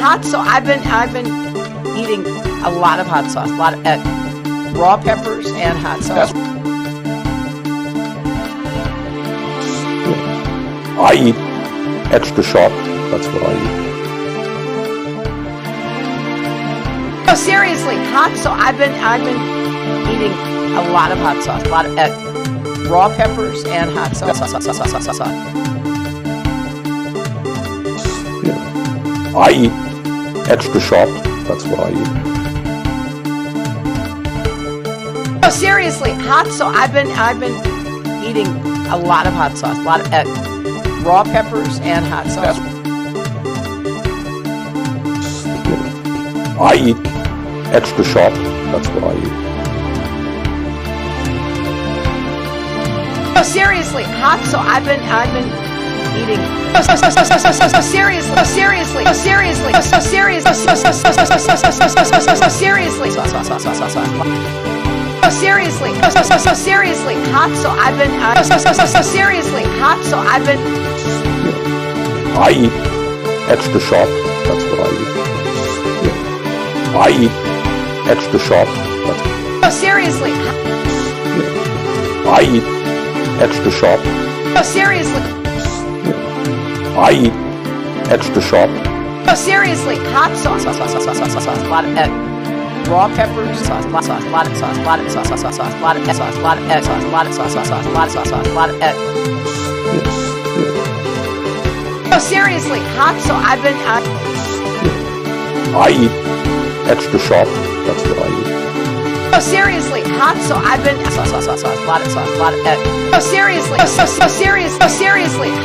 hot sauce. I've been eating a lot of hot sauce, a lot of raw peppers and hot sauce. I eat extra sharp. That's what I eat. No, seriously, hot sauce. I've been eating a lot of hot sauce, a lot of raw peppers and hot sauce. I eat extra sharp. That's what I eat. No, seriously, hot sauce. I've been eating a lot of hot sauce, a lot of raw peppers and hot sauce. I eat extra sharp. That's what I eat. No, seriously, hot sauce. I've been eating. Seriously, hot sauce. I've been I eat extra sharp. That's what I eat. I eat extra sharp. No, seriously. I eat extra sharp. No, seriously. I eat extra sharp. No, seriously, hot sauce. A lot of raw peppers, a lot of sauce, a lot of sauce, a lot of sauce, a lot of sauce, a lot of sauce, a lot of sauce, a lot of No, seriously, hot sauce. I've been I eat extra sharp. That's what I eat. No, seriously, hot sauce. I've been a lot of sauce, a lot of No, seriously,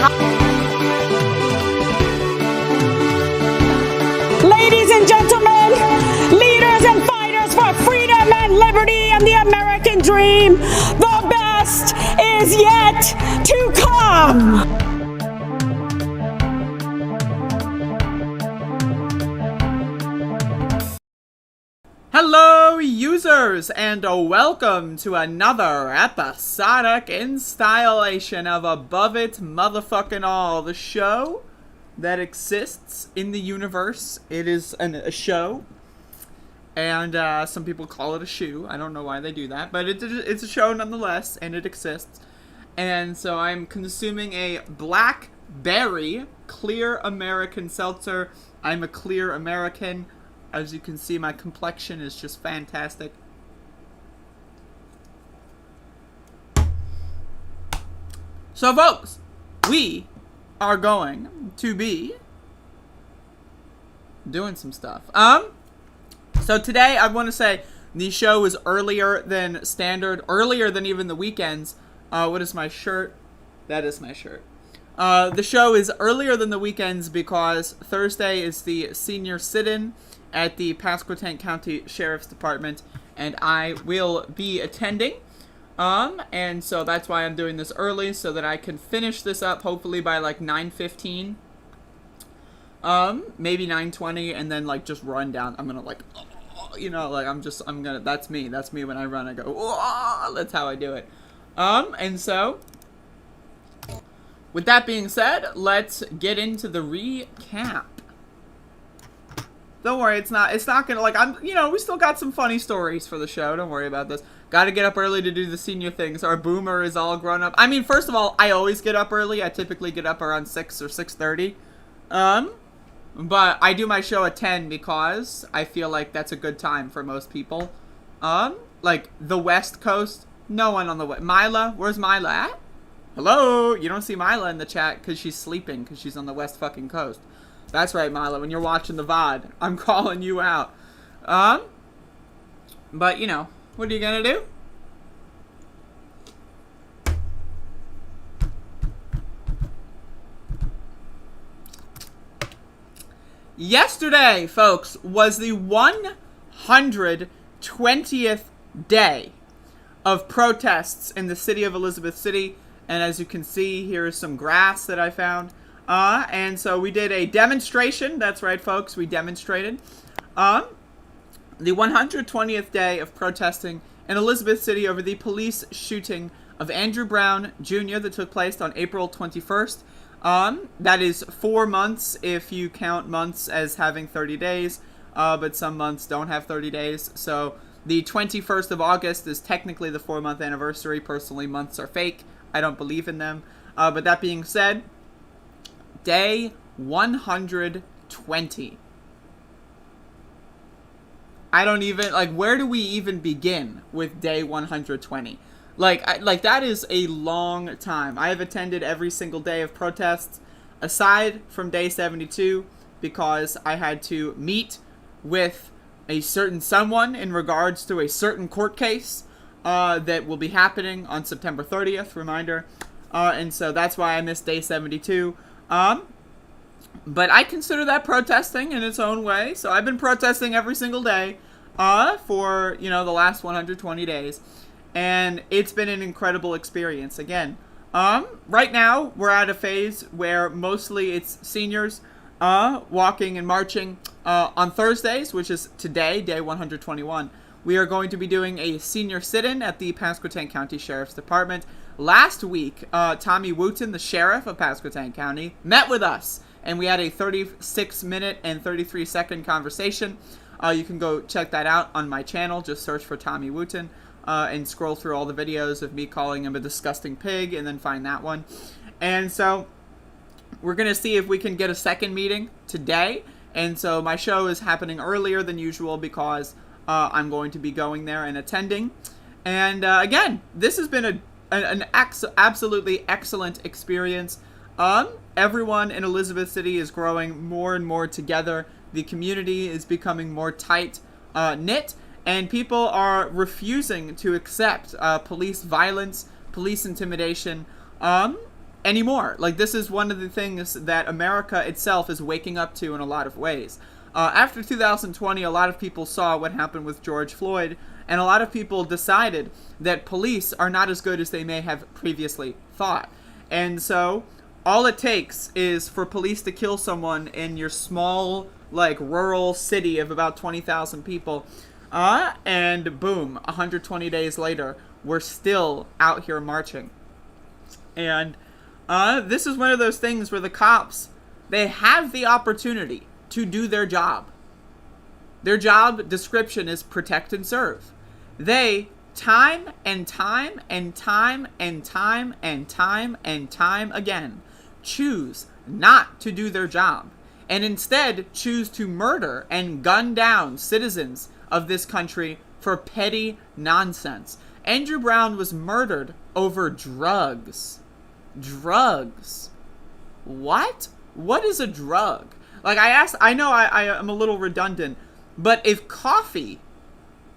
hot. Ladies and gentlemen, leaders and fighters for freedom and liberty and the American dream, the best is yet to come. Hello, users, and welcome to another episodic installation of Above It Motherfucking All, the show that exists in the universe. It is a show, and some people call it a shoe. I don't know why they do that, but it's a show nonetheless, and it exists. And so I'm consuming a blackberry clear American seltzer. I'm a clear American. As you can see, my complexion is just fantastic. So, folks, we are going to be doing some stuff. So today I want to say the show is earlier than standard, earlier than even the weekends. What is my shirt? That is my shirt. The show is earlier than the weekends because Thursday is the senior sit-in at the Pasquotank County Sheriff's Department, and I will be attending. And so that's why I'm doing this early, so that I can finish this up hopefully by like 9:15. Maybe 9:20, and then like just run down. I'm gonna like, you know, like I'm gonna, that's me when I run. I go, oh, that's how I do it. And so, with that being said, let's get into the recap. Don't worry, it's not gonna, like, we still got some funny stories for the show. Don't worry about this. Gotta get up early to do the senior things. Our boomer is all grown up. I mean, first of all, I always get up early. I typically get up around 6 or 6:30. But I do my show at 10 because I feel like that's a good time for most people. Like, the West Coast, no one on the West. Mila, where's Mila at? Hello? You don't see Mila in the chat because she's sleeping because she's on the West fucking Coast. That's right, Mila. When you're watching the VOD, I'm calling you out. But, you know, what are you gonna do? Yesterday, folks, was the 120th day of protests in the city of Elizabeth City. And as you can see, here is some grass that I found. And so we did a demonstration. That's right, folks. We demonstrated. The 120th day of protesting in Elizabeth City over the police shooting of Andrew Brown Jr. that took place on April 21st. That is 4 months if you count months as having 30 days, but some months don't have 30 days. So the 21st of August is technically the 4-month anniversary. Personally, months are fake. I don't believe in them. But that being said, day 120. I don't even, like, where do we even begin with day 120? Like that is a long time. I have attended every single day of protests, aside from day 72, because I had to meet with a certain someone in regards to a certain court case that will be happening on September 30th, reminder. And so that's why I missed day 72. But I consider that protesting in its own way. So I've been protesting every single day for, the last 120 days. And it's been an incredible experience. Again, right now we're at a phase where mostly it's seniors walking and marching. On Thursdays, which is today, day 121, we are going to be doing a senior sit-in at the Pasquotank County Sheriff's Department. Last week, Tommy Wooten, the sheriff of Pasquotank County, met with us, and we had a 36-minute and 33-second conversation. You can go check that out on my channel. Just search for Tommy Wooten and scroll through all the videos of me calling him a disgusting pig, and then find that one. And so we're going to see if we can get a second meeting today. And so my show is happening earlier than usual because I'm going to be going there and attending. And again, this has been an absolutely excellent experience. Everyone in Elizabeth City is growing more and more together. The community is becoming more tight knit, and people are refusing to accept police violence, police intimidation anymore. Like, this is one of the things that America itself is waking up to in a lot of ways. After 2020, a lot of people saw what happened with George Floyd, and a lot of people decided that police are not as good as they may have previously thought. And so all it takes is for police to kill someone in your small, like, rural city of about 20,000 people, and boom, 120 days later, we're still out here marching. And this is one of those things where the cops, they have the opportunity to do their job. Their job description is protect and serve. They, time and time and time and time and time and time again, choose not to do their job, and instead choose to murder and gun down citizens of this country for petty nonsense. Andrew Brown was murdered over drugs. Drugs. What? What is a drug? Like, I know I am a little redundant, but if coffee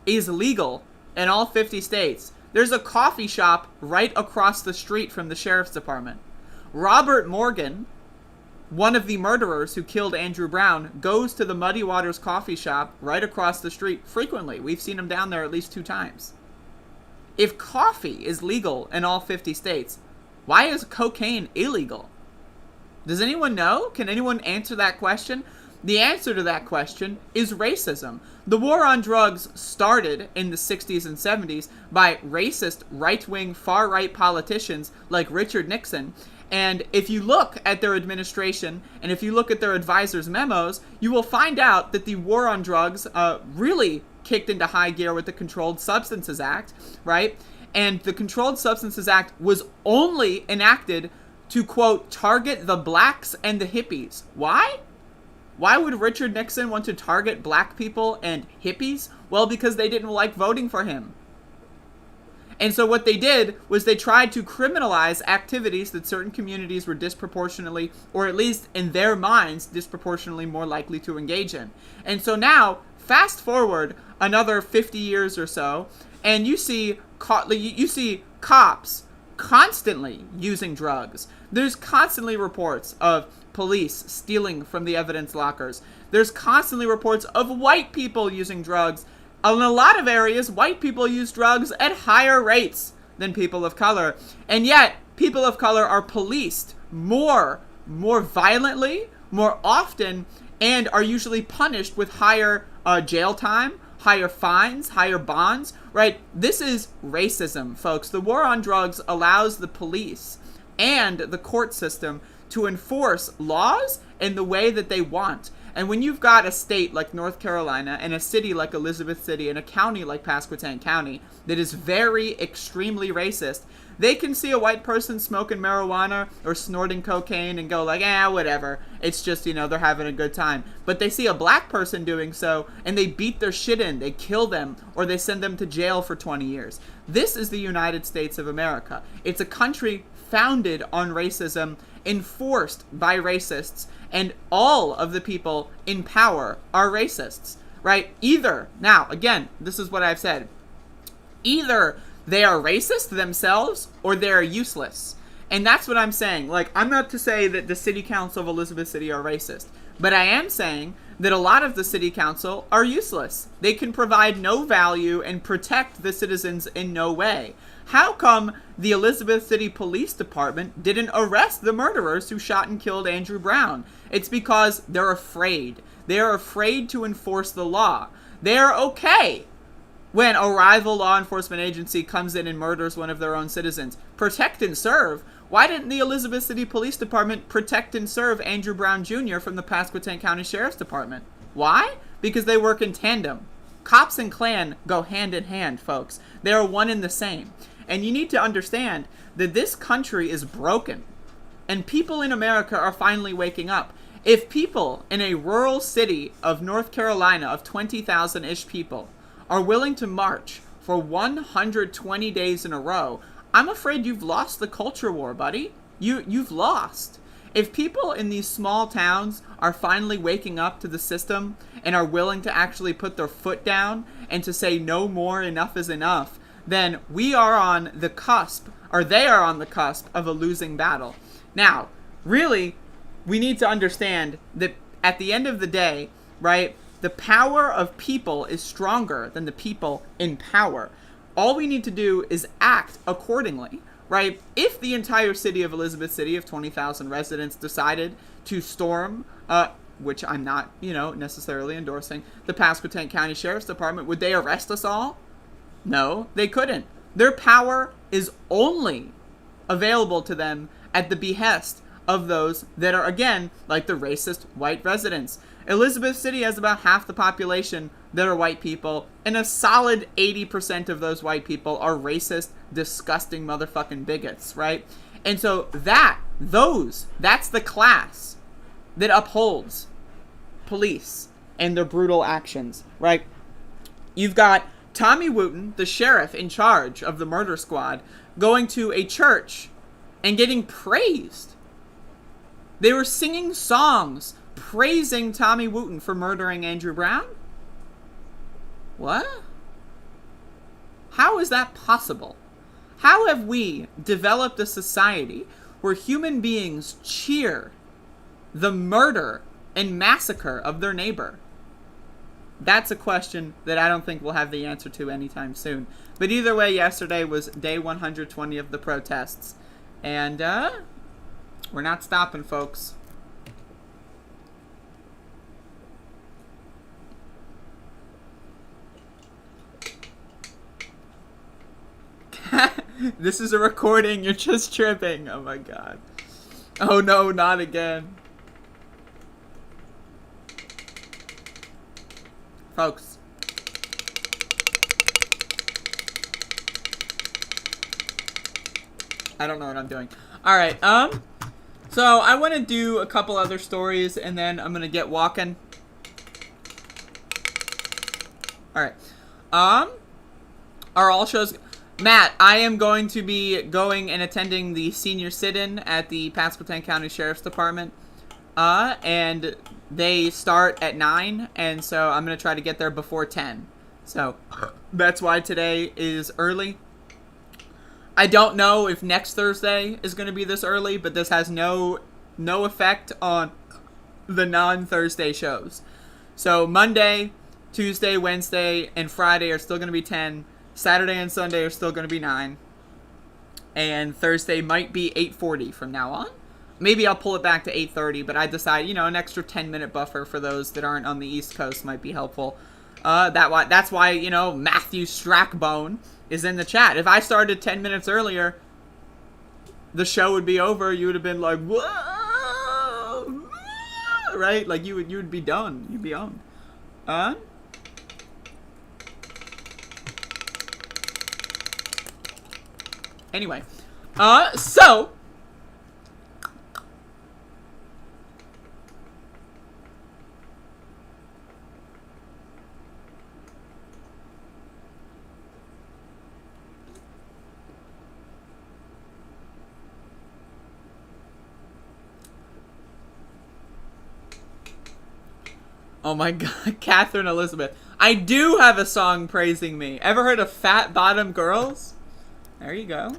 is legal in all 50 states, there's a coffee shop right across the street from the sheriff's department. Robert Morgan, one of the murderers who killed Andrew Brown, goes to the Muddy Waters coffee shop right across the street frequently. We've seen him down there at least 2 times. If coffee is legal in all 50 states, why is cocaine illegal? Does anyone know? Can anyone answer that question? The answer to that question is racism. The war on drugs started in the 60s and 70s by racist, right-wing, far-right politicians like Richard Nixon. And if you look at their administration, and if you look at their advisors' memos, you will find out that the war on drugs really kicked into high gear with the Controlled Substances Act, right? And the Controlled Substances Act was only enacted to, quote, target the blacks and the hippies. Why? Why would Richard Nixon want to target black people and hippies? Well, because they didn't like voting for him. And so what they did was they tried to criminalize activities that certain communities were disproportionately, or at least in their minds, disproportionately more likely to engage in. And so now, fast forward another 50 years or so, and you see cops constantly using drugs. There's constantly reports of police stealing from the evidence lockers. There's constantly reports of white people using drugs. In a lot of areas, white people use drugs at higher rates than people of color. And yet, people of color are policed more violently, more often, and are usually punished with higher jail time, higher fines, higher bonds, right? This is racism, folks. The war on drugs allows the police and the court system to enforce laws in the way that they want. And when you've got a state like North Carolina and a city like Elizabeth City and a county like Pasquotank County that is very extremely racist, they can see a white person smoking marijuana or snorting cocaine and go like, whatever. It's just, they're having a good time. But they see a black person doing so and they beat their shit in, they kill them, or they send them to jail for 20 years. This is the United States of America. It's a country founded on racism, enforced by racists, and all of the people in power are racists, right? Now, again, this is what I've said. Either they are racist themselves or they're useless. And that's what I'm saying. Like, I'm not to say that the city council of Elizabeth City are racist, but I am saying that a lot of the city council are useless. They can provide no value and protect the citizens in no way. How come the Elizabeth City Police Department didn't arrest the murderers who shot and killed Andrew Brown? It's because they're afraid. They're afraid to enforce the law. They're okay when a rival law enforcement agency comes in and murders one of their own citizens. Protect and serve. Why didn't the Elizabeth City Police Department protect and serve Andrew Brown Jr. from the Pasquotank County Sheriff's Department? Why? Because they work in tandem. Cops and Klan go hand in hand, folks. They are one and the same. And you need to understand that this country is broken. And people in America are finally waking up. If people in a rural city of North Carolina of 20,000-ish people are willing to march for 120 days in a row, I'm afraid you've lost the culture war, buddy. You've lost. If people in these small towns are finally waking up to the system and are willing to actually put their foot down and to say no more, enough is enough, then we are on the cusp, or they are on the cusp of a losing battle. Now, really, we need to understand that at the end of the day, right, the power of people is stronger than the people in power. All we need to do is act accordingly, right? If the entire city of Elizabeth City of 20,000 residents decided to storm, which I'm not, necessarily endorsing, the Pasquotank County Sheriff's Department, would they arrest us all? No, they couldn't. Their power is only available to them at the behest of those that are, again, like the racist white residents. Elizabeth City has about half the population that are white people, and a solid 80% of those white people are racist, disgusting motherfucking bigots, right? And so that's the class that upholds police and their brutal actions, right? You've got Tommy Wooten, the sheriff in charge of the murder squad, going to a church and getting praised. They were singing songs praising Tommy Wooten for murdering Andrew Brown? What? How is that possible? How have we developed a society where human beings cheer the murder and massacre of their neighbor? That's a question that I don't think we'll have the answer to anytime soon. But either way, yesterday was day 120 of the protests. And, we're not stopping, folks. This is a recording. You're just tripping. Oh my god. Oh no, not again. Folks. I don't know what I'm doing. Alright, so I want to do a couple other stories and then I'm gonna get walking. Alright. Are all shows... Matt, I am going to be going and attending the senior sit-in at the Pasquotank County Sheriff's Department. And they start at 9, and so I'm going to try to get there before 10. So, that's why today is early. I don't know if next Thursday is going to be this early, but this has no effect on the non-Thursday shows. So, Monday, Tuesday, Wednesday, and Friday are still going to be 10. Saturday and Sunday are still going to be 9. And Thursday might be 8:40 from now on. Maybe I'll pull it back to 8:30, but I decide, an extra 10-minute buffer for those that aren't on the East Coast might be helpful. That's why, Matthew Strackbone is in the chat. If I started 10 minutes earlier, the show would be over. You would have been like, what? right? Like you would be done. You'd be owned. Anyway, so oh my God, Catherine Elizabeth. I do have a song praising me. Ever heard of Fat Bottom Girls? There you go.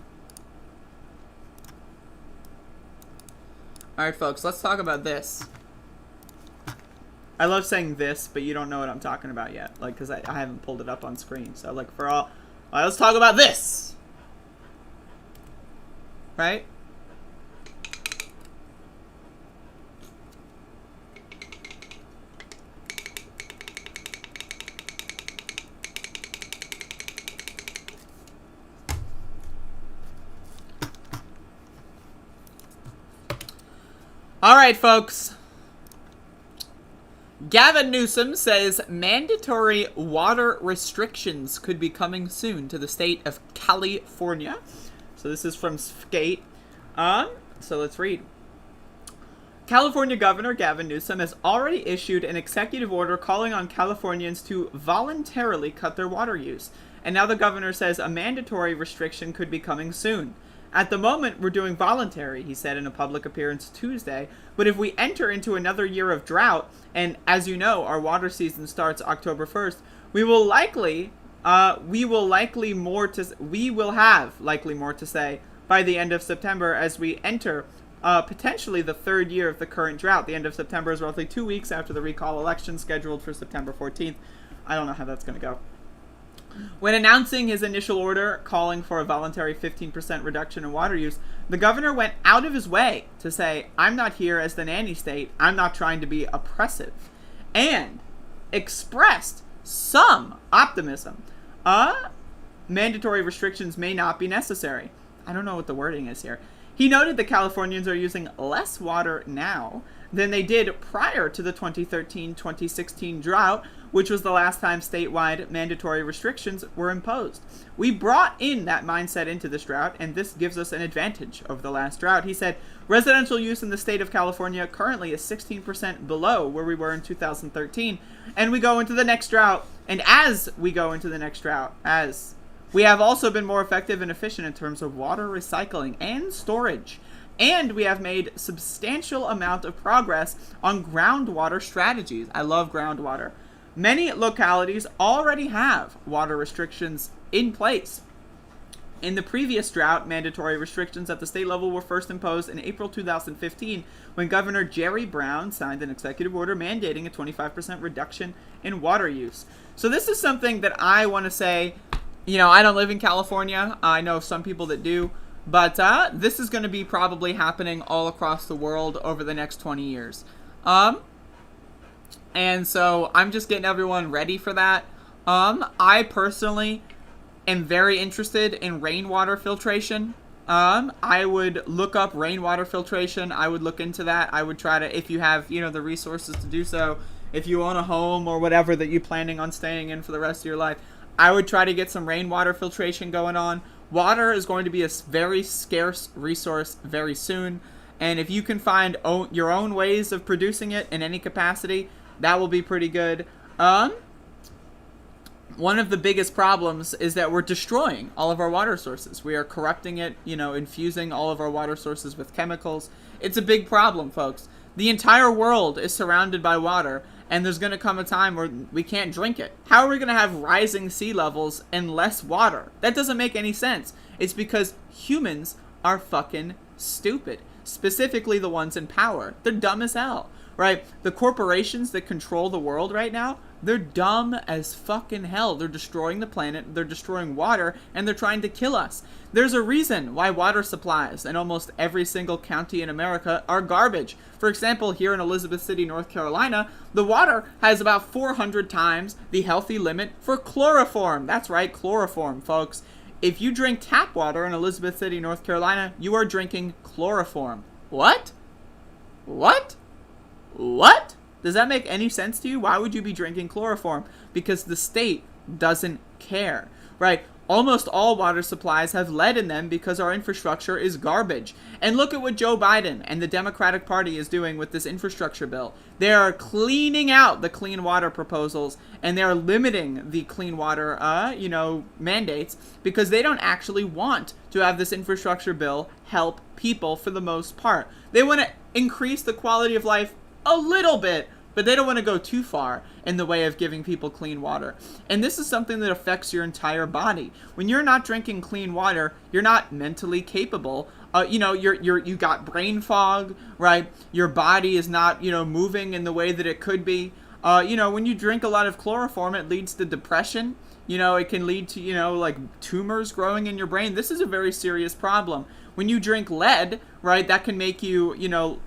Alright, folks, let's talk about this. I love saying this, but you don't know what I'm talking about yet. Like, because I haven't pulled it up on screen. So, like, alright, let's talk about this. Right? Alright, folks. Gavin Newsom says mandatory water restrictions could be coming soon to the state of California. So this is from Skate. So let's read. California Governor Gavin Newsom has already issued an executive order calling on Californians to voluntarily cut their water use. And now the governor says a mandatory restriction could be coming soon. At the moment, we're doing voluntary, he said in a public appearance Tuesday. But if we enter into another year of drought, and as you know, our water season starts October 1st, we will have likely more to say by the end of September as we enter potentially the third year of the current drought. The end of September is roughly 2 weeks after the recall election scheduled for September 14th. I don't know how that's going to go. When announcing his initial order calling for a voluntary 15% reduction in water use, the governor went out of his way to say, I'm not here as the nanny state, I'm not trying to be oppressive, and expressed some optimism. Mandatory restrictions may not be necessary. I don't know what the wording is here. He noted that Californians are using less water now than they did prior to the 2013-2016 drought, which was the last time statewide mandatory restrictions were imposed. We brought in that mindset into this drought, and this gives us an advantage over the last drought. He said, residential use in the state of California currently is 16% below where we were in 2013, and we go into the next drought, and as we go into the next drought, we have also been more effective and efficient in terms of water recycling and storage. And we have made substantial amount of progress on groundwater strategies. I love groundwater. Many localities already have water restrictions in place. In the previous drought, mandatory restrictions at the state level were first imposed in April 2015 when Governor Jerry Brown signed an executive order mandating a 25% reduction in water use. So this is something that I want to say, you know, I don't live in California. I know some people that do. But this is going to be probably happening all across the world over the next 20 years. And so I'm just getting everyone ready for that. I personally am very interested in rainwater filtration. I would look up rainwater filtration. I would look into that. I would try to, if you have, you know, the resources to do so, if you own a home or whatever that you're planning on staying in for the rest of your life, I would try to get some rainwater filtration going on. Water is going to be a very scarce resource very soon, and if you can find your own ways of producing it in any capacity, that will be pretty good. One of the biggest problems is that we're destroying all of our water sources. We are corrupting it, you know, infusing all of our water sources with chemicals. It's a big problem, folks. The entire world is surrounded by water, and there's going to come a time where we can't drink it. How are we going to have rising sea levels and less water? That doesn't make any sense. It's because humans are fucking stupid. Specifically the ones in power. They're dumb as hell, right? The corporations that control the world right now, they're dumb as fucking hell. They're destroying the planet, they're destroying water, and they're trying to kill us. There's a reason why water supplies in almost every single county in America are garbage. For example, here in Elizabeth City, North Carolina, the water has about 400 times the healthy limit for chloroform. That's right, chloroform, folks. If you drink tap water in Elizabeth City, North Carolina, you are drinking chloroform. What? What? What? Does that make any sense to you? Why would you be drinking chloroform? Because the state doesn't care, right? Almost all water supplies have lead in them because our infrastructure is garbage. And look at what Joe Biden and the Democratic Party is doing with this infrastructure bill. They are cleaning out the clean water proposals, and they're limiting the clean water, mandates, because they don't actually want to have this infrastructure bill help people for the most part. They want to increase the quality of life a little bit, but they don't want to go too far in the way of giving people clean water. And this is something that affects your entire body. When you're not drinking clean water, you're not mentally capable. You got brain fog, right? Your body is not, moving in the way that it could be. When you drink a lot of chloroform, it leads to depression. It can lead to, like tumors growing in your brain. This is a very serious problem. When you drink lead, right, that can make you,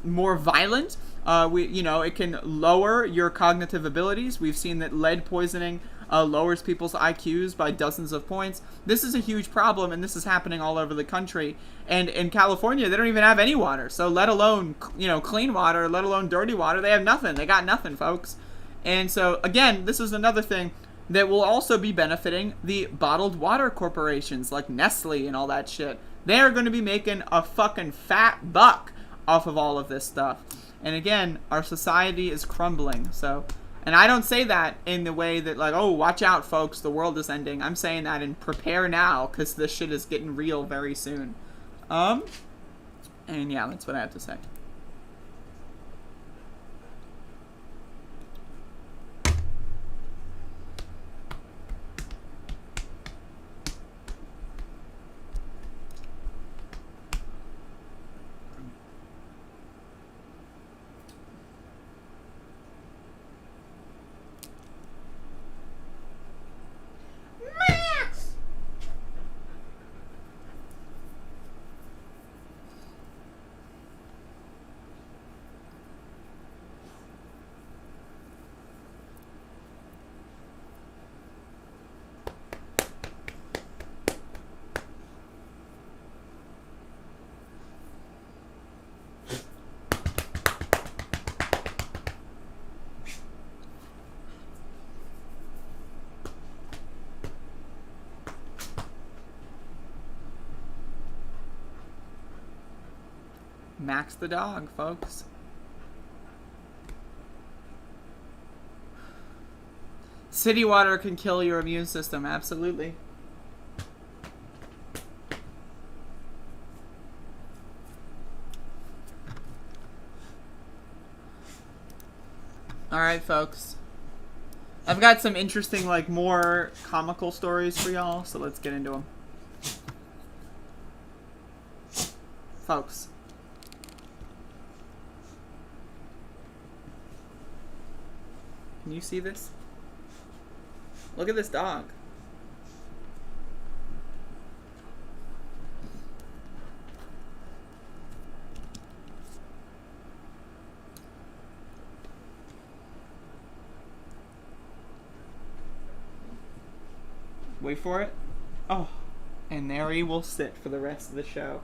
more violent. It can lower your cognitive abilities. We've seen that lead poisoning lowers people's IQs by dozens of points. This is a huge problem, and this is happening all over the country. And in California, they don't even have any water. So let alone, clean water, let alone dirty water. They have nothing. They got nothing, folks. And so, again, this is another thing that will also be benefiting the bottled water corporations like Nestle and all that shit. They're going to be making a fucking fat buck off of all of this stuff. And again, our society is crumbling. So, and I don't say that in the way that like, oh, watch out, folks, the world is ending. I'm saying that in prepare now, because this shit is getting real very soon. And yeah, that's what I have to say. Max the dog, folks. City water can kill your immune system, absolutely. Alright, folks. I've got some interesting, like, more comical stories for y'all, so let's get into them. Folks. Can you see this? Look at this dog. Wait for it. Oh, and there he will sit for the rest of the show.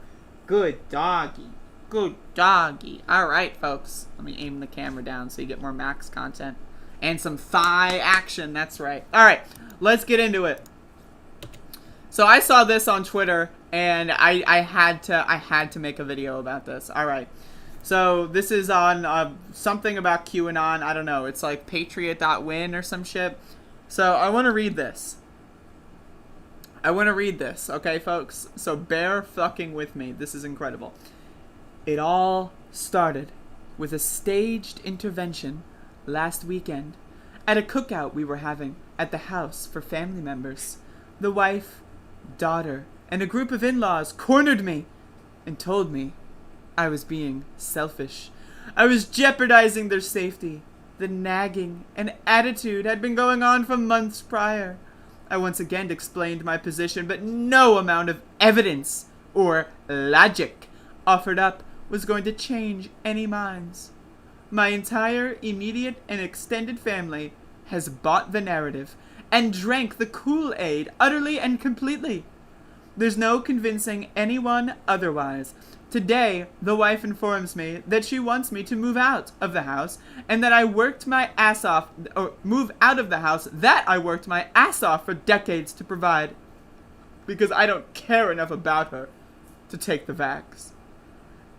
Good doggy. Good doggy. Alright, folks. Let me aim the camera down so you get more Max content. And some thigh action, that's right. Alright, let's get into it. So I saw this on Twitter, and I had to make a video about this. Alright, so this is on something about QAnon. I don't know, it's like patriot.win or some shit. So I want to read this. Okay, folks? So bear fucking with me. This is incredible. It all started with a staged intervention last weekend at a cookout we were having at the house for family members. The wife, daughter, and a group of in-laws cornered me and told me I was being selfish. I was jeopardizing their safety. The nagging and attitude had been going on for months prior. I once again explained my position, but no amount of evidence or logic offered up was going to change any minds. My entire immediate and extended family has bought the narrative and drank the Kool-Aid utterly and completely. There's no convincing anyone otherwise. Today, the wife informs me that she wants me to move out of the house and that I worked my ass off, or move out of the house that I worked my ass off for decades to provide. Because I don't care enough about her to take the vax.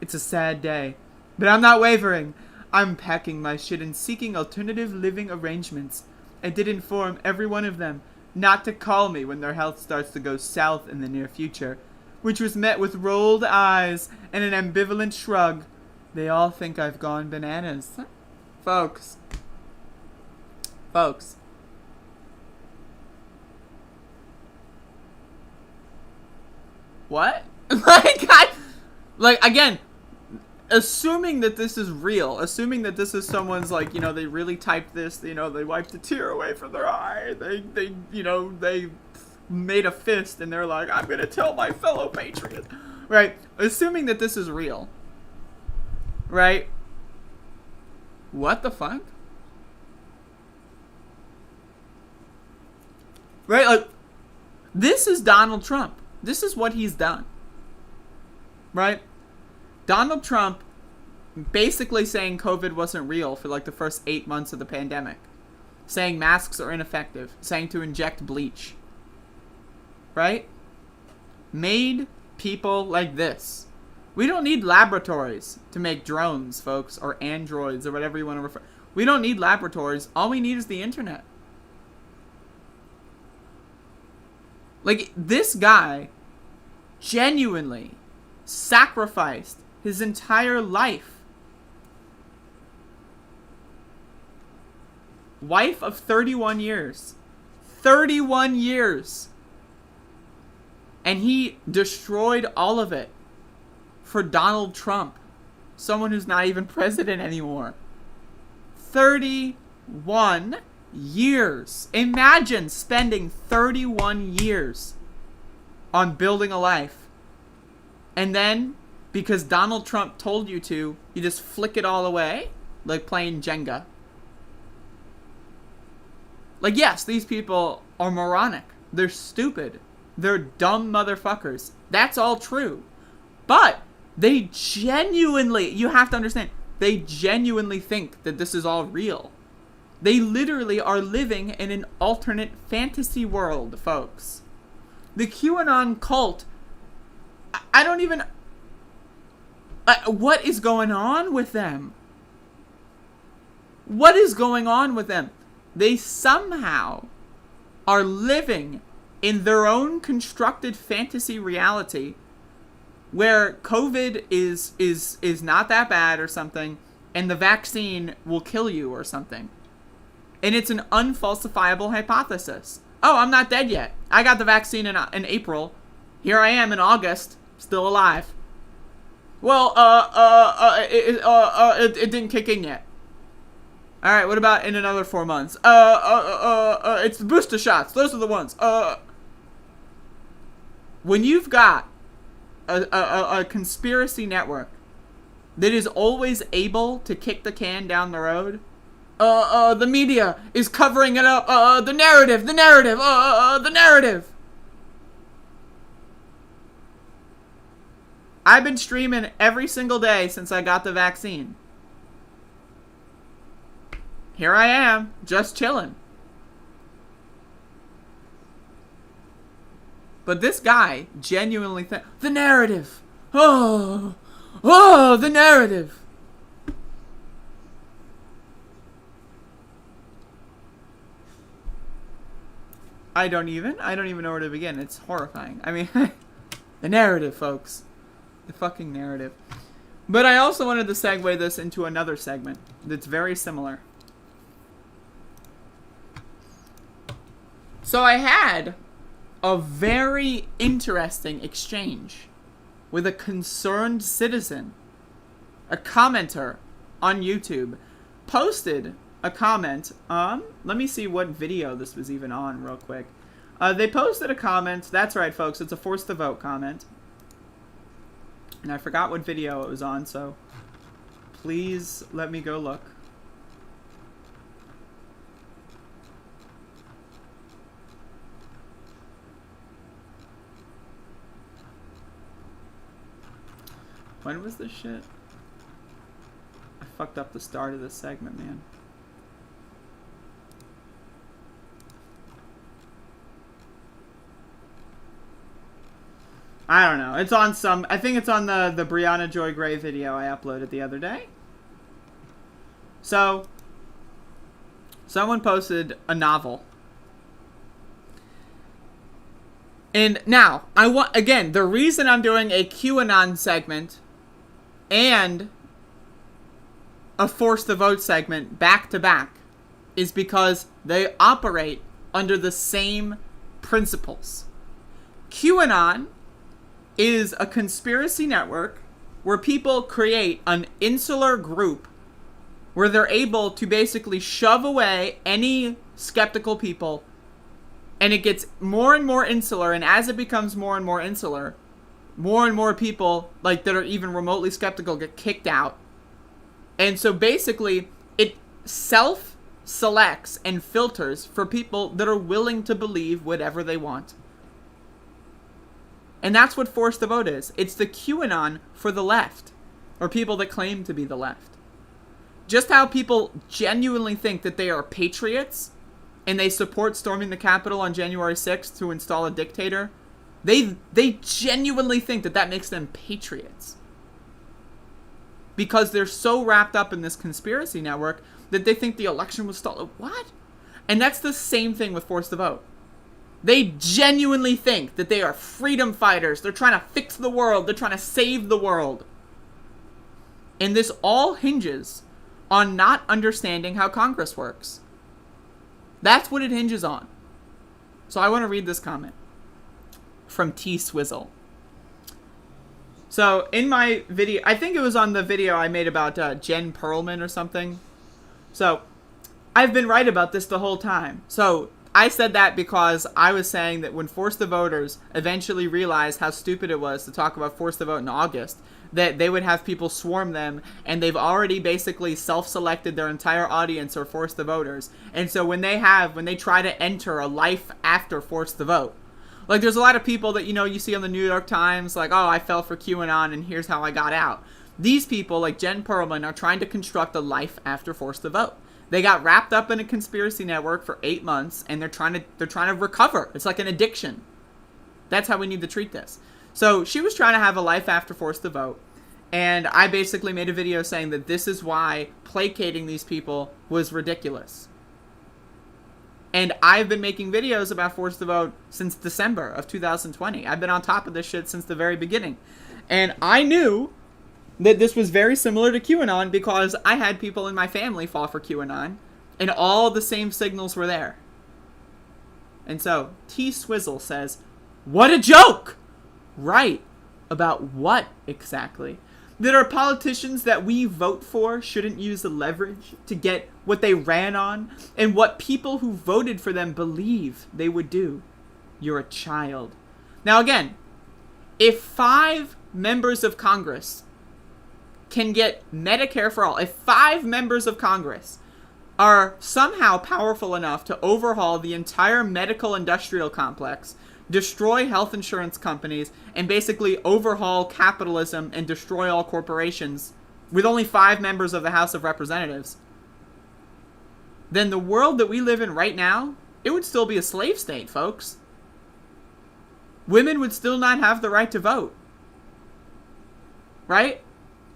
It's a sad day, but I'm not wavering. I'm packing my shit and seeking alternative living arrangements. I did inform every one of them not to call me when their health starts to go south in the near future, which was met with rolled eyes and an ambivalent shrug. They all think I've gone bananas. Folks. What? Again, assuming that this is real, assuming that this is someone's, like, you know, they really typed this, you know, they wiped a tear away from their eye, they made a fist and they're like, I'm gonna tell my fellow patriot, right? Assuming that this is real, right? What the fuck? Right, like, this is Donald Trump. This is what he's done, right? Donald Trump basically saying COVID wasn't real for like the first 8 months of the pandemic, saying masks are ineffective, saying to inject bleach, right? Made people like this. We don't need laboratories to make drones, folks, or androids, or whatever you want to refer. We don't need laboratories. All we need is the internet. Like, this guy genuinely sacrificed his entire life. Wife of 31 years. 31 years. And he destroyed all of it for Donald Trump. Someone who's not even president anymore. 31 years. Imagine spending 31 years on building a life. And then, because Donald Trump told you to, you just flick it all away, like playing Jenga. Like, yes, these people are moronic. They're stupid. They're dumb motherfuckers. That's all true. But they genuinely, you have to understand, they genuinely think that this is all real. They literally are living in an alternate fantasy world, folks. The QAnon cult, I don't even... what is going on with them? What is going on with them? They somehow are living in their own constructed fantasy reality where COVID is not that bad or something, and the vaccine will kill you or something. And it's an unfalsifiable hypothesis. Oh, I'm not dead yet. I got the vaccine in April. Here I am in August, still alive. Well, it didn't kick in yet. All right, what about in another 4 months? It's the booster shots. Those are the ones. When you've got a conspiracy network that is always able to kick the can down the road, the media is covering it up. The narrative. I've been streaming every single day since I got the vaccine. Here I am, just chilling. But this guy genuinely thinks, the narrative. Oh, the narrative. I don't even know where to begin. It's horrifying. I mean, the narrative, folks. The fucking narrative. But I also wanted to segue this into another segment that's very similar. So I had a very interesting exchange with a concerned citizen, a commenter on YouTube, posted a comment. Let me see what video this was even on real quick. They posted a comment. That's right, folks. It's a forced to vote comment. And I forgot what video it was on, so please let me go look. When was this shit? I fucked up the start of this segment, man. I don't know. It's on some... I think it's on the Brianna Joy Gray video I uploaded the other day. So, someone posted a novel. And now, I want... Again, the reason I'm doing a QAnon segment and a Force the Vote segment back to back is because they operate under the same principles. QAnon is a conspiracy network where people create an insular group where they're able to basically shove away any skeptical people, and it gets more and more insular, and as it becomes more and more people like that are even remotely skeptical get kicked out. And so basically it self-selects and filters for people that are willing to believe whatever they want. And that's what Force the Vote is. It's the QAnon for the left, or people that claim to be the left. Just how people genuinely think that they are patriots and they support storming the Capitol on January 6th to install a dictator, they genuinely think that that makes them patriots. Because they're so wrapped up in this conspiracy network that they think the election was stolen. What? And that's the same thing with Force the Vote. They genuinely think that they are freedom fighters. They're trying to fix the world. They're trying to save the world. And this all hinges on not understanding how Congress works. That's what it hinges on. So I want to read this comment from T Swizzle. So in my video, I think it was on the video I made about Jen Perlman or something. So I've been right about this the whole time. So I said that because I was saying that when Force the Voters eventually realized how stupid it was to talk about Force the Vote in August, that they would have people swarm them, and they've already basically self-selected their entire audience or Force the Voters. And so when they try to enter a life after Force the Vote, like there's a lot of people that, you see on the New York Times, like, oh, I fell for QAnon and here's how I got out. These people, like Jen Perlman, are trying to construct a life after Force the Vote. They got wrapped up in a conspiracy network for 8 months, and they're trying to recover. It's like an addiction. That's how we need to treat this. So she was trying to have a life after Force the Vote, and I basically made a video saying that this is why placating these people was ridiculous. And I've been making videos about Force the Vote since December of 2020. I've been on top of this shit since the very beginning. And I knew that this was very similar to QAnon because I had people in my family fall for QAnon, and all the same signals were there. And so, T Swizzle says, what a joke! Right. About what exactly? That our politicians that we vote for shouldn't use the leverage to get what they ran on, and what people who voted for them believe they would do. You're a child. Now again, if 5 members of Congress can get Medicare for all, if 5 members of Congress are somehow powerful enough to overhaul the entire medical industrial complex, destroy health insurance companies, and basically overhaul capitalism and destroy all corporations with only 5 members of the House of Representatives, then the world that we live in right now, it would still be a slave state, folks. Women would still not have the right to vote. Right?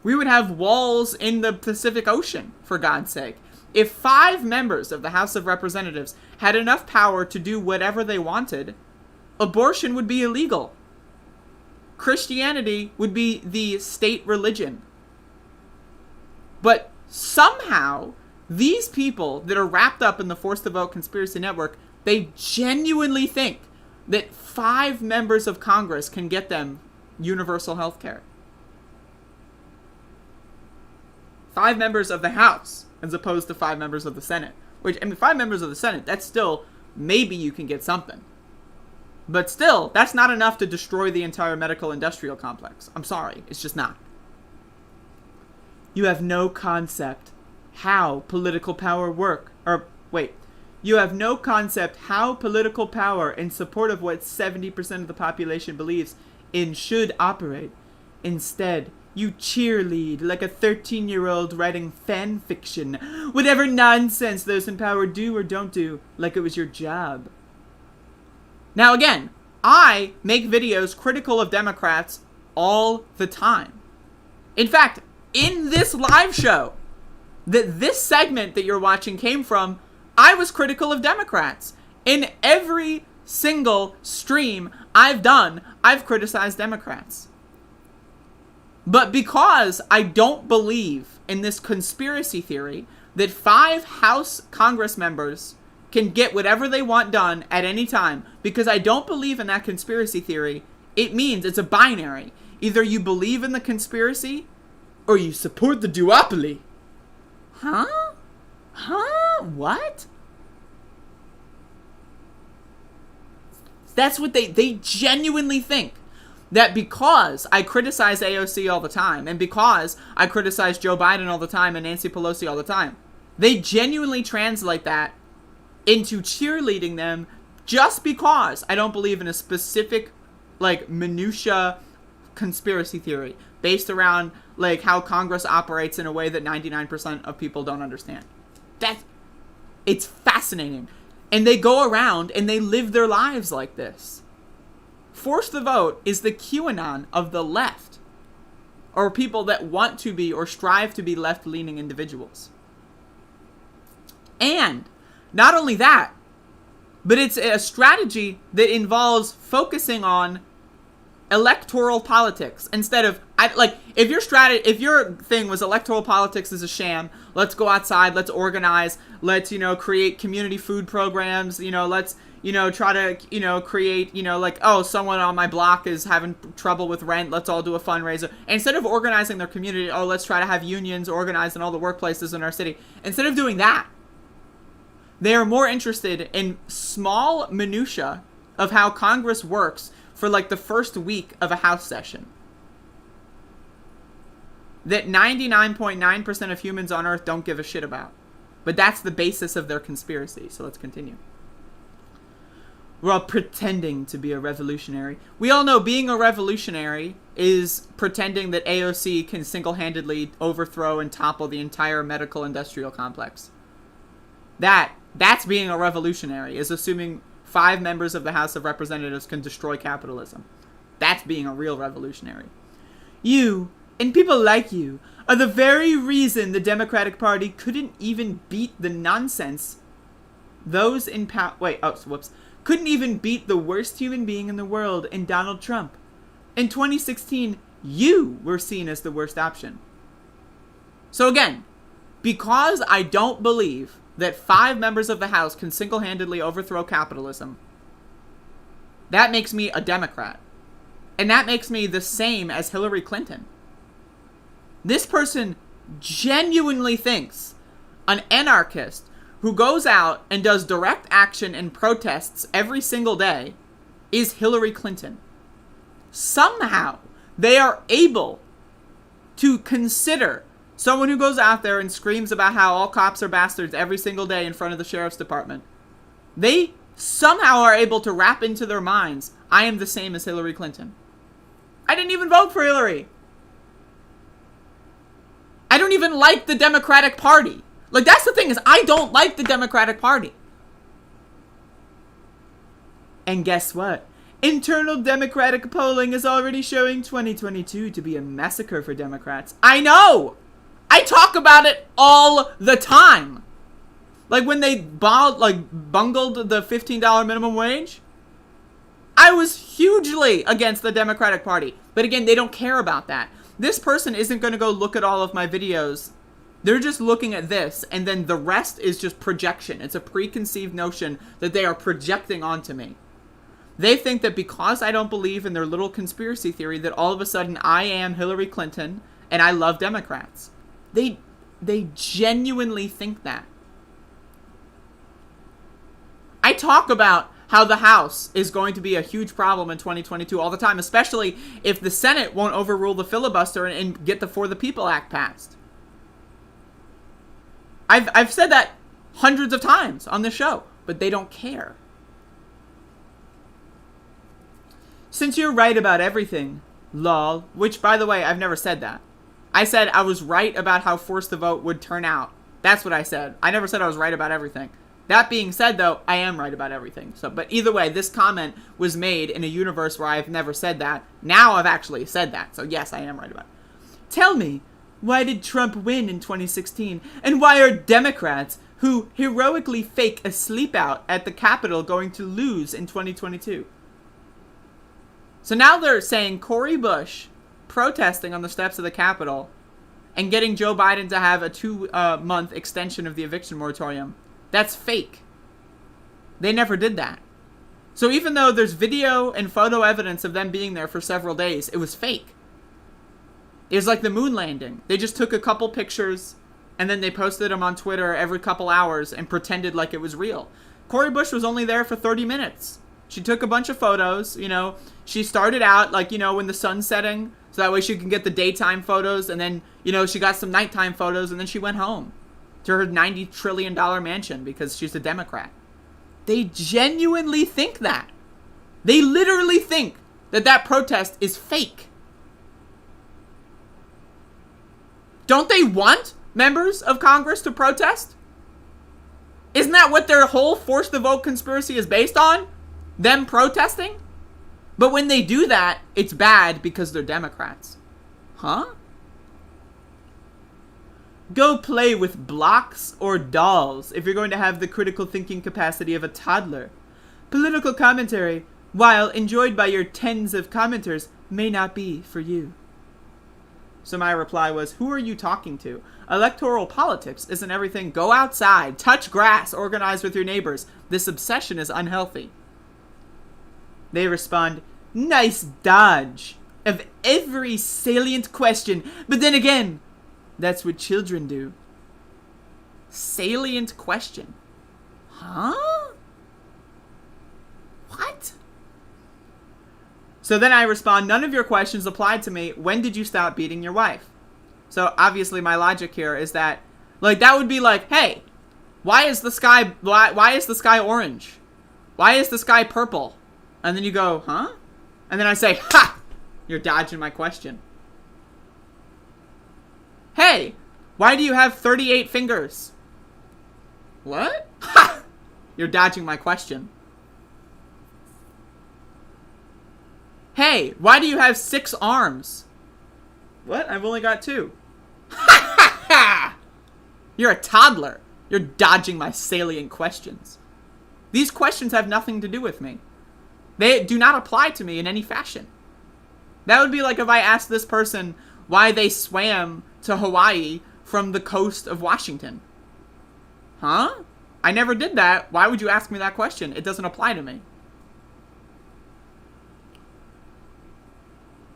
We would have walls in the Pacific Ocean, for God's sake. If 5 members of the House of Representatives had enough power to do whatever they wanted, abortion would be illegal. Christianity would be the state religion. But somehow, these people that are wrapped up in the Force the Vote conspiracy network, they genuinely think that 5 members of Congress can get them universal health care. 5 members of the House, as opposed to 5 members of the Senate. Which, 5 members of the Senate, that's still, maybe you can get something. But still, that's not enough to destroy the entire medical industrial complex. I'm sorry, it's just not. You have no concept how political power you have no concept how political power in support of what 70% of the population believes in should operate. Instead, You cheerlead like a 13-year-old writing fan fiction. Whatever nonsense those in power do or don't do, like it was your job. Now again, I make videos critical of Democrats all the time. In fact, in this live show, this segment that you're watching came from, I was critical of Democrats. In every single stream I've done, I've criticized Democrats. But because I don't believe in this conspiracy theory that 5 House Congress members can get whatever they want done at any time, because I don't believe in that conspiracy theory, it means it's a binary. Either you believe in the conspiracy, or you support the duopoly. Huh? What? That's what they genuinely think. That because I criticize AOC all the time, and because I criticize Joe Biden all the time and Nancy Pelosi all the time, they genuinely translate that into cheerleading them just because I don't believe in a specific, like, minutia conspiracy theory based around, like, how Congress operates in a way that 99% of people don't understand. It's fascinating. And they go around and they live their lives like this. Force the Vote is the QAnon of the left, or people that want to be or strive to be left-leaning individuals. And not only that, but it's a strategy that involves focusing on electoral politics instead of, if your thing was electoral politics is a sham, let's go outside, let's organize, let's, create community food programs, let's, try to, create, someone on my block is having trouble with rent, let's all do a fundraiser. Instead of organizing their community, let's try to have unions organized in all the workplaces in our city. Instead of doing that, they are more interested in small minutia of how Congress works for, the first week of a House session. That 99.9% of humans on Earth don't give a shit about. But that's the basis of their conspiracy, so let's continue. We're all pretending to be a revolutionary. We all know being a revolutionary is pretending that AOC can single-handedly overthrow and topple the entire medical industrial complex. That's being a revolutionary, is assuming 5 members of the House of Representatives can destroy capitalism. That's being a real revolutionary. You, and people like you, are the very reason the Democratic Party couldn't even beat the nonsense those in power... couldn't even beat the worst human being in the world in Donald Trump. In 2016, you were seen as the worst option. So again, because I don't believe that 5 members of the House can single-handedly overthrow capitalism, that makes me a Democrat. And that makes me the same as Hillary Clinton. This person genuinely thinks an anarchist who goes out and does direct action and protests every single day is Hillary Clinton. Somehow, they are able to consider someone who goes out there and screams about how all cops are bastards every single day in front of the sheriff's department. They somehow are able to wrap into their minds, I am the same as Hillary Clinton. I didn't even vote for Hillary. I don't even like the Democratic Party. That's the thing, is I don't like the Democratic Party. And guess what? Internal Democratic polling is already showing 2022 to be a massacre for Democrats. I know! I talk about it all the time. When they bungled the $15 minimum wage, I was hugely against the Democratic Party. But again, they don't care about that. This person isn't going to go look at all of my videos. They're just looking at this, and then the rest is just projection. It's a preconceived notion that they are projecting onto me. They think that because I don't believe in their little conspiracy theory, that all of a sudden I am Hillary Clinton and I love Democrats. They genuinely think that. I talk about how the House is going to be a huge problem in 2022 all the time, especially if the Senate won't overrule the filibuster and get the For the People Act passed. I've said that hundreds of times on this show, but they don't care. Since you're right about everything, lol, which, by the way, I've never said that. I said I was right about how forced the vote would turn out. That's what I said. I never said I was right about everything. That being said, though, I am right about everything. So, but either way, this comment was made in a universe where I've never said that. Now I've actually said that. So yes, I am right about it. Tell me, why did Trump win in 2016? And why are Democrats who heroically fake a sleep out at the Capitol going to lose in 2022? So now they're saying Cori Bush protesting on the steps of the Capitol and getting Joe Biden to have a 2-month extension of the eviction moratorium. That's fake. They never did that. So even though there's video and photo evidence of them being there for several days, it was fake. It was like the moon landing. They just took a couple pictures and then they posted them on Twitter every couple hours and pretended like it was real. Cori Bush was only there for 30 minutes. She took a bunch of photos, you know. She started out like, you know, when the sun's setting, so that way she can get the daytime photos, and then, you know, she got some nighttime photos, and then she went home to her $90 trillion mansion because she's a Democrat. They genuinely think that. They literally think that that protest is fake. Don't they want members of Congress to protest? Isn't that what their whole force the vote conspiracy is based on? Them protesting? But when they do that, it's bad because they're Democrats. Huh? Go play with blocks or dolls if you're going to have the critical thinking capacity of a toddler. Political commentary, while enjoyed by your tens of commenters, may not be for you. So my reply was, who are you talking to? Electoral politics isn't everything. Go outside, touch grass, organize with your neighbors. This obsession is unhealthy. They respond, nice dodge of every salient question. But then again, that's what children do. Salient question. Huh? What? So then I respond, none of your questions applied to me. When did you stop beating your wife? So obviously my logic here is that, like, that would be like, hey, why is the sky orange? Why is the sky purple? And then you go, huh? And then I say, ha! You're dodging my question. Hey, why do you have 38 fingers? What? Ha! You're dodging my question. Hey, why do you have 6 arms? What? I've only got 2. Ha ha ha! You're a toddler. You're dodging my salient questions. These questions have nothing to do with me. They do not apply to me in any fashion. That would be like if I asked this person why they swam to Hawaii from the coast of Washington. Huh? I never did that. Why would you ask me that question? It doesn't apply to me.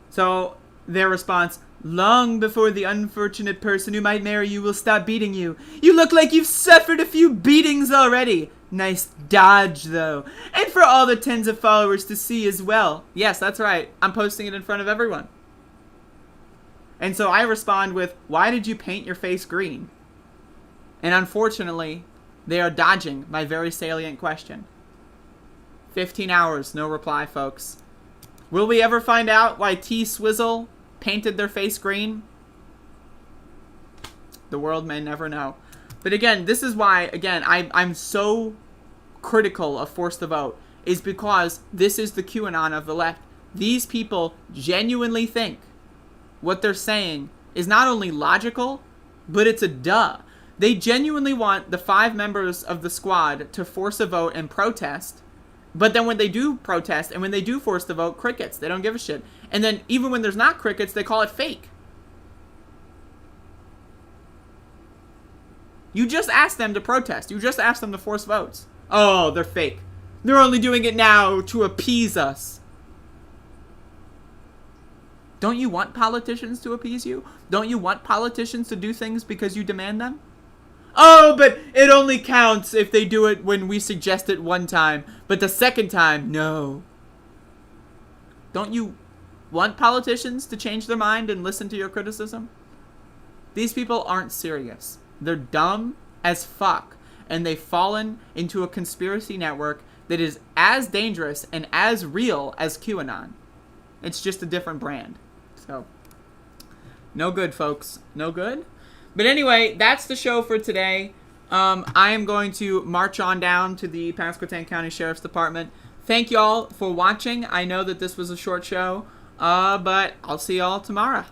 So their response, long before the unfortunate person who might marry you will stop beating you. You look like you've suffered a few beatings already. Nice dodge, though. And for all the tens of followers to see as well. Yes, that's right. I'm posting it in front of everyone. And so I respond with, why did you paint your face green? And unfortunately, they are dodging my very salient question. 15 hours, no reply, folks. Will we ever find out why T. Swizzle painted their face green? The world may never know. But again, this is why, again, I'm so critical of Force the Vote, is because this is the QAnon of the left. These people genuinely think what they're saying is not only logical, but it's a duh. They genuinely want the 5 members of the squad to force a vote and protest, but then when they do protest and when they do force the vote, crickets. They don't give a shit. And then even when there's not crickets, they call it fake. You just asked them to protest. You just asked them to force votes. Oh, they're fake. They're only doing it now to appease us. Don't you want politicians to appease you? Don't you want politicians to do things because you demand them? Oh, but it only counts if they do it when we suggest it one time. But the second time, no. Don't you want politicians to change their mind and listen to your criticism? These people aren't serious. They're dumb as fuck. And they've fallen into a conspiracy network that is as dangerous and as real as QAnon. It's just a different brand. So, No good, folks. No good. But anyway, that's the show for today. I am going to march on down to the Pasquotank County Sheriff's Department. Thank y'all for watching. I know that this was a short show, but I'll see y'all tomorrow.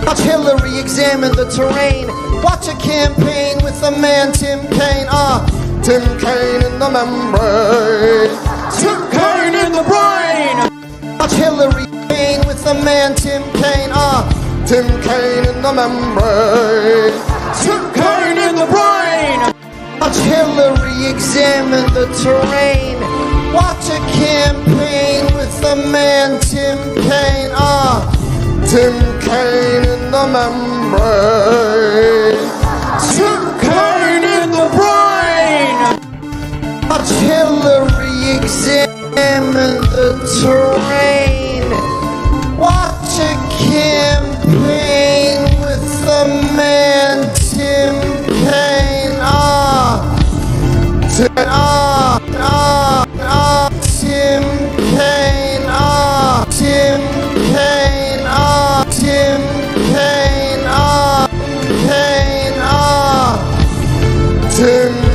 Watch Hillary examine the terrain. Watch a campaign with the man Tim Kaine. Tim Kaine in the membrane. Tim Kaine in the brain. Watch Hillary campaign with the man Tim Kaine. Tim Kaine in the membrane. Tim Kaine in the brain. Watch Hillary examine the terrain. Watch a campaign with the man Tim Kaine. Tim Kaine in the membrane. Tim Kaine in the brain. Watch Hillary examine the terrain. Watch a campaign with the man Tim Kaine. Tim Kaine. Tim Kaine. Tim Kaine,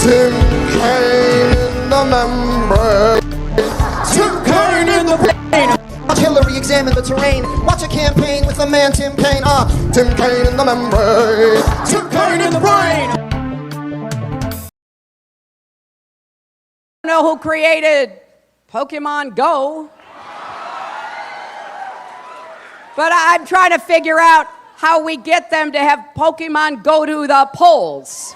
Tim Kaine in the membrane. Tim Kaine in the membrane. Tim Kaine in the brain. Watch Hillary examine the terrain. Watch a campaign with the man Tim Kaine. Tim Kaine in the membrane. Tim Kaine in the brain. I don't know who created Pokemon Go, but I'm trying to figure out how we get them to have Pokemon go to the polls.